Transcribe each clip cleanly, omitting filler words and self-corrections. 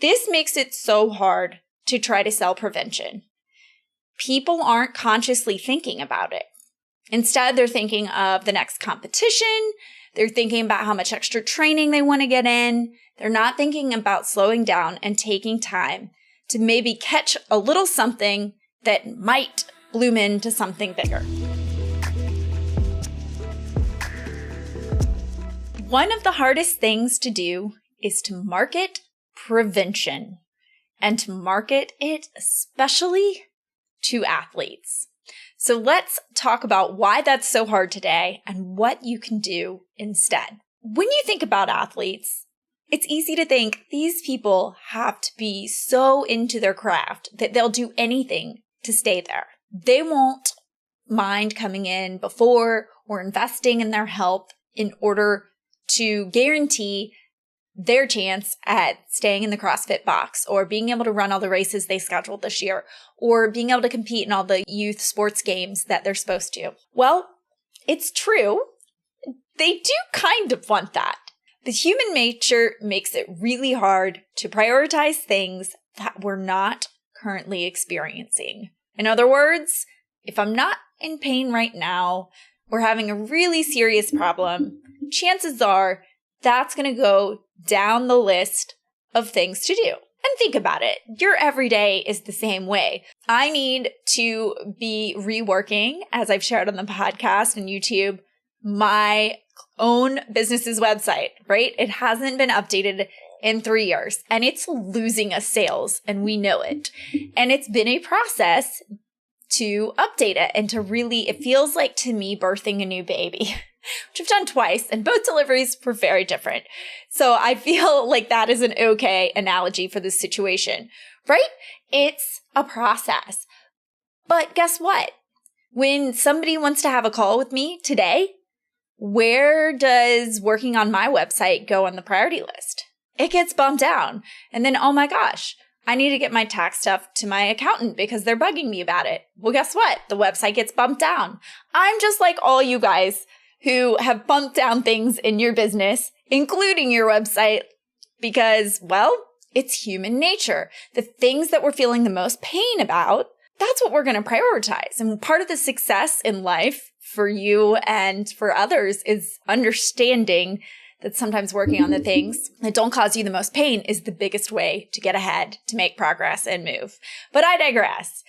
This makes it so hard to try to sell prevention. People aren't consciously thinking about it. Instead, they're thinking of the next competition. They're thinking about how much extra training they want to get in. They're not thinking about slowing down and taking time to maybe catch a little something that might bloom into something bigger. One of the hardest things to do is to market prevention, and to market it especially to athletes. So let's talk about why that's so hard today and what you can do instead. When you think about athletes, it's easy to think these people have to be so into their craft that they'll do anything to stay there. They won't mind coming in before or investing in their health in order to guarantee their chance at staying in the CrossFit box or being able to run all the races they scheduled this year or being able to compete in all the youth sports games that they're supposed to. Well, it's true. They do kind of want that. But human nature makes it really hard to prioritize things that we're not currently experiencing. In other words, if I'm not in pain right now or having a really serious problem, chances are that's going to go down the list of things to do. And think about it. Your everyday is the same way. I need to be reworking, as I've shared on the podcast and YouTube, my own business's website, right? It hasn't been updated in 3 years and it's losing us sales and we know it. And it's been a process to update it and to really, it feels like to me birthing a new baby, which I've done twice, and both deliveries were very different. So I feel like that is an okay analogy for this situation, right? It's a process. But guess what? When somebody wants to have a call with me today, where does working on my website go on the priority list? It gets bumped down. And then, oh my gosh, I need to get my tax stuff to my accountant because they're bugging me about it. Well, guess what? The website gets bumped down. I'm just like all you guys who have bumped down things in your business, including your website, because, well, it's human nature. The things that we're feeling the most pain about, that's what we're going to prioritize. And part of the success in life for you and for others is understanding that sometimes working on the things that don't cause you the most pain is the biggest way to get ahead, to make progress and move. But I digress.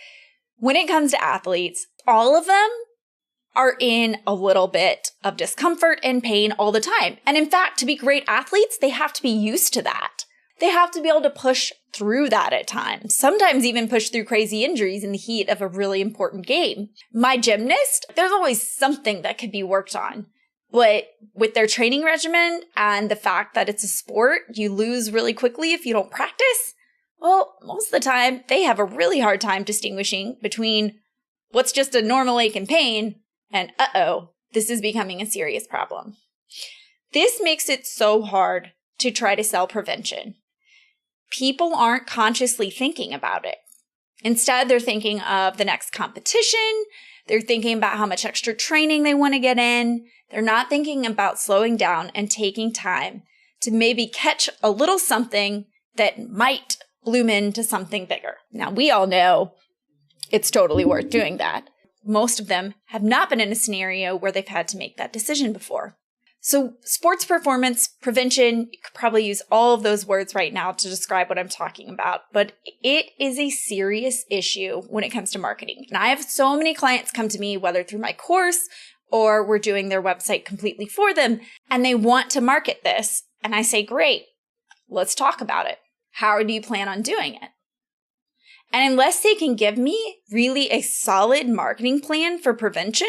When it comes to athletes, all of them are in a little bit of discomfort and pain all the time. And in fact, to be great athletes, they have to be used to that. They have to be able to push through that at times, sometimes even push through crazy injuries in the heat of a really important game. My gymnast, there's always something that could be worked on. But with their training regimen and the fact that it's a sport, you lose really quickly if you don't practice. Well, most of the time, they have a really hard time distinguishing between what's just a normal ache and pain and, this is becoming a serious problem. This makes it so hard to try to sell prevention. People aren't consciously thinking about it. Instead, they're thinking of the next competition. They're thinking about how much extra training they want to get in. They're not thinking about slowing down and taking time to maybe catch a little something that might bloom into something bigger. Now, we all know it's totally worth doing that. Most of them have not been in a scenario where they've had to make that decision before. So sports performance prevention, you could probably use all of those words right now to describe what I'm talking about, but it is a serious issue when it comes to marketing. And I have so many clients come to me, whether through my course or we're doing their website completely for them, and they want to market this. And I say, great, let's talk about it. How do you plan on doing it? And unless they can give me really a solid marketing plan for prevention,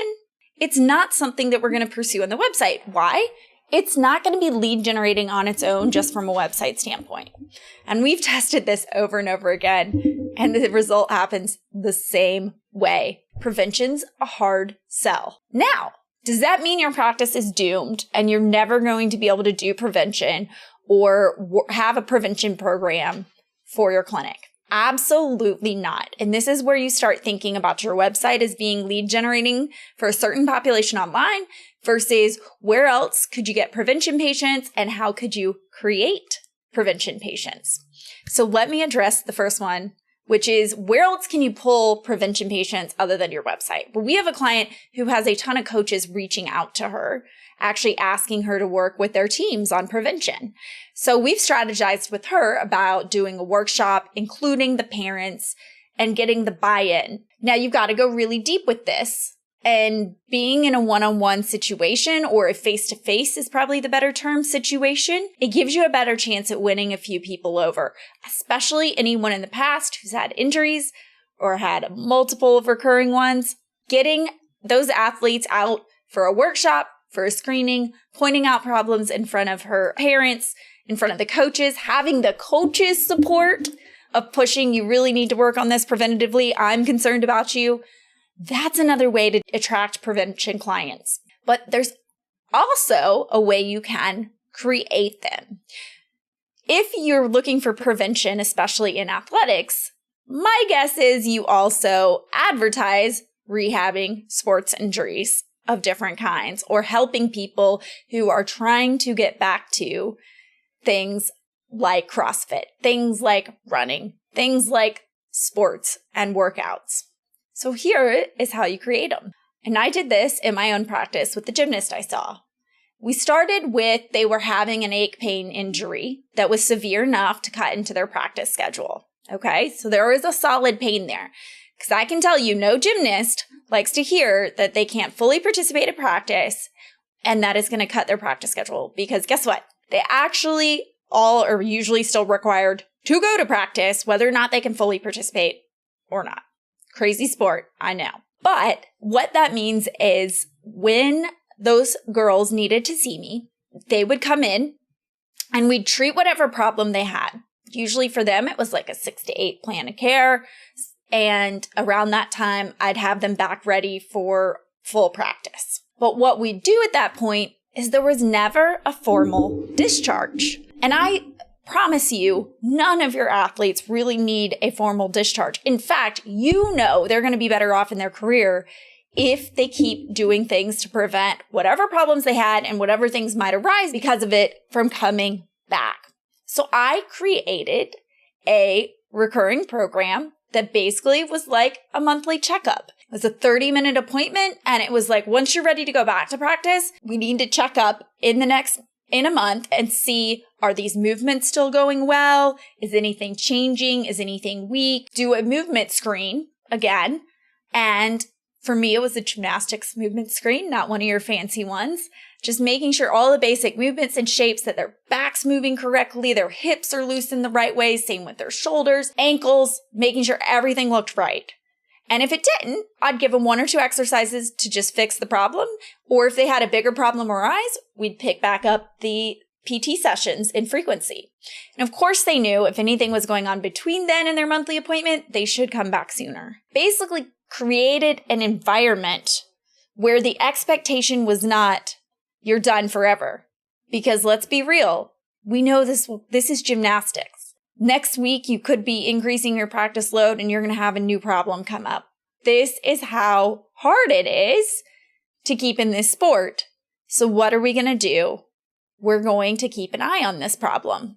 it's not something that we're going to pursue on the website. Why? It's not going to be lead generating on its own just from a website standpoint. And we've tested this over and over again, and the result happens the same way. Prevention's a hard sell. Now, does that mean your practice is doomed and you're never going to be able to do prevention or have a prevention program for your clinic? Absolutely not. And this is where you start thinking about your website as being lead generating for a certain population online versus where else could you get prevention patients and how could you create prevention patients? So let me address the first one, which is where else can you pull prevention patients other than your website? Well, we have a client who has a ton of coaches reaching out to her, actually asking her to work with their teams on prevention. So we've strategized with her about doing a workshop, including the parents and getting the buy-in. Now you've got to go really deep with this. And being in a one-on-one situation, or a face-to-face is probably the better term, situation, it gives you a better chance at winning a few people over, especially anyone in the past who's had injuries or had multiple recurring ones. Getting those athletes out for a workshop, for a screening, pointing out problems in front of her parents, in front of the coaches, having the coaches' support of pushing, you really need to work on this preventatively, I'm concerned about you. That's another way to attract prevention clients. But there's also a way you can create them. If you're looking for prevention, especially in athletics, my guess is you also advertise rehabbing sports injuries of different kinds, or helping people who are trying to get back to things like CrossFit, things like running, things like sports and workouts. So here is how you create them. And I did this in my own practice with the gymnast I saw. We started with they were having an ache pain injury that was severe enough to cut into their practice schedule. Okay, so there was a solid pain there. Because I can tell you, no gymnast likes to hear that they can't fully participate in practice and that is going to cut their practice schedule. Because guess what? They actually all are usually still required to go to practice, whether or not they can fully participate or not. Crazy sport, I know. But what that means is when those girls needed to see me, they would come in and we'd treat whatever problem they had. Usually for them, it was like a 6 to 8 plan of care. And around that time, I'd have them back ready for full practice. But what we do at that point is there was never a formal discharge. And I promise you, none of your athletes really need a formal discharge. In fact, you know they're going to be better off in their career if they keep doing things to prevent whatever problems they had and whatever things might arise because of it from coming back. So I created a recurring program that basically was like a monthly checkup. It was a 30-minute appointment, and it was like, once you're ready to go back to practice, we need to check up in a month and see, are these movements still going well? Is anything changing? Is anything weak? Do a movement screen again. And for me, it was a gymnastics movement screen, not one of your fancy ones. Just making sure all the basic movements and shapes, that their back's moving correctly, their hips are loose in the right way, same with their shoulders, ankles, making sure everything looked right. And if it didn't, I'd give them 1 or 2 exercises to just fix the problem. Or if they had a bigger problem arise, we'd pick back up the PT sessions in frequency. And of course they knew if anything was going on between then and their monthly appointment, they should come back sooner. Basically created an environment where the expectation was not, you're done forever. Because let's be real, we know this is gymnastics. Next week, you could be increasing your practice load and you're going to have a new problem come up. This is how hard it is to keep in this sport. So what are we going to do? We're going to keep an eye on this problem.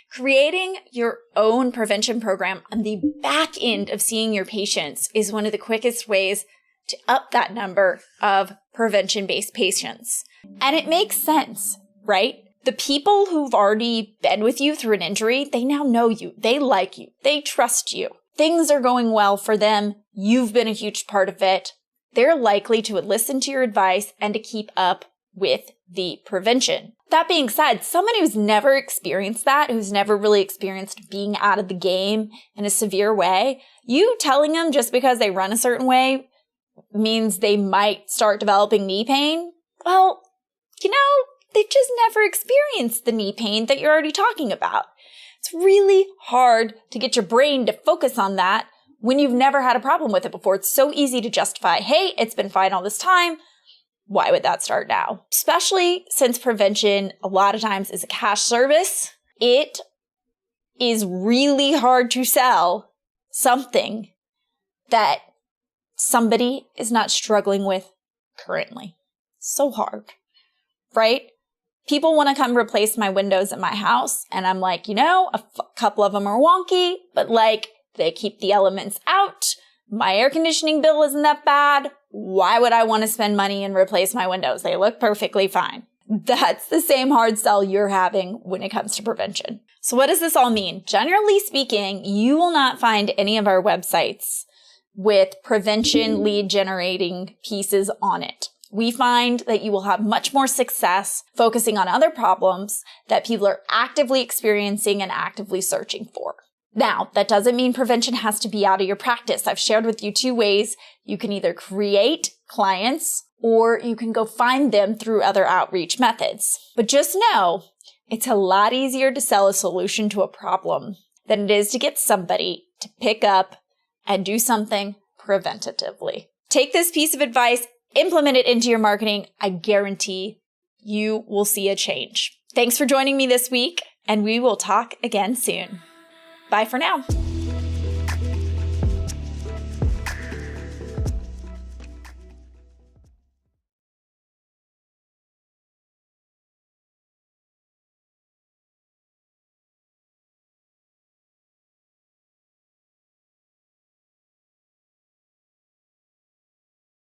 Creating your own prevention program on the back end of seeing your patients is one of the quickest ways to up that number of prevention-based patients. And it makes sense, right? The people who've already been with you through an injury, they now know you. They like you. They trust you. Things are going well for them. You've been a huge part of it. They're likely to listen to your advice and to keep up with the prevention. That being said, someone who's never experienced that, who's never really experienced being out of the game in a severe way, you telling them just because they run a certain way means they might start developing knee pain, well, they've just never experienced the knee pain that you're already talking about. It's really hard to get your brain to focus on that when you've never had a problem with it before. It's so easy to justify, hey, it's been fine all this time. Why would that start now? Especially since prevention a lot of times is a cash service. It is really hard to sell something that somebody is not struggling with currently. So hard, right? People want to come replace my windows in my house, and I'm like, a couple of them are wonky, but like they keep the elements out. My air conditioning bill isn't that bad. Why would I want to spend money and replace my windows? They look perfectly fine. That's the same hard sell you're having when it comes to prevention. So what does this all mean? Generally speaking, you will not find any of our websites with prevention lead generating pieces on it. We find that you will have much more success focusing on other problems that people are actively experiencing and actively searching for. Now, that doesn't mean prevention has to be out of your practice. I've shared with you 2 ways. You can either create clients or you can go find them through other outreach methods. But just know, it's a lot easier to sell a solution to a problem than it is to get somebody to pick up and do something preventatively. Take this piece of advice, implement it into your marketing. I guarantee you will see a change. Thanks for joining me this week, and we will talk again soon. Bye for now.